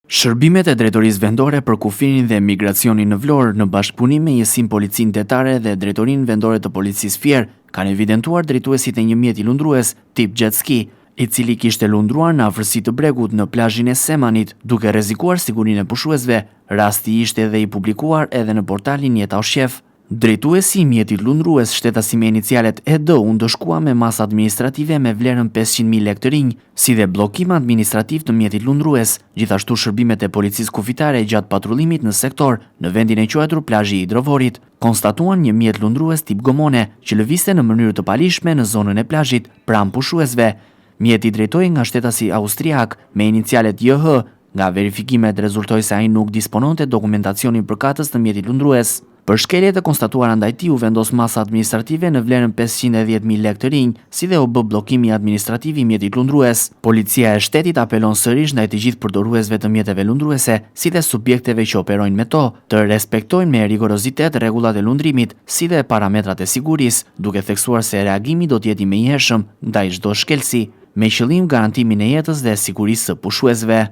Shërbimet e drejtorisë vendore për kufirin dhe migracionin në Vlorë në bashkëpunim me njësinë policinë tetare dhe drejtorinë vendore të policisë Fier kanë evidentuar drejtuesit e një mjeti lundrues tip jet ski, i cili kishte lundruar në afërsi të bregut në plazhin e Semanit, duke rrezikuar sigurinë e pushuesve. Rasti ishte edhe i publikuar edhe në portalin Jeta o Shef. Drejtuesi i mjetit lundrues, shtetazi me inicialet ED, u ndëshkua me masë administrative me vlerën 500.000 lekë të rinj, si dhe blokim administrativ të mjetit lundrues. Gjithashtu shërbimet e policisë kufitare gjatë patrullimit në sektor në vendin e quajtur plazhi i Hidrovorit konstatuan një mjet lundrues tip gomone që lëvizte në mënyrë të palishme në zonën e plazhit pranë pushuesve. Mjeti drejtoi nga shtetasi austriak me inicialet JH. Nga verifikimet rezultoi se ai nuk dispononte dokumentacionin përkatës të mjetit lundrues. Për shkeljet e konstatuara ndaj tij u vendos masa administrative në vlerën 510.000 lekë të rinj, si dhe u bë bllokimi administrativ i mjetit lundrues. Policia e shtetit apelon sërish ndaj të gjithë përdoruesve të mjeteve lundruese, si dhe subjekteve që operojnë me to, të respektojnë me rigorozitet rregullat e lundrimit, si dhe parametrat e sigurisë, duke theksuar se reagimi do të jetë i menjëhershëm ndaj çdo shkelsi, me qëllim garantimin e jetës dhe sigurisë së pushuesve.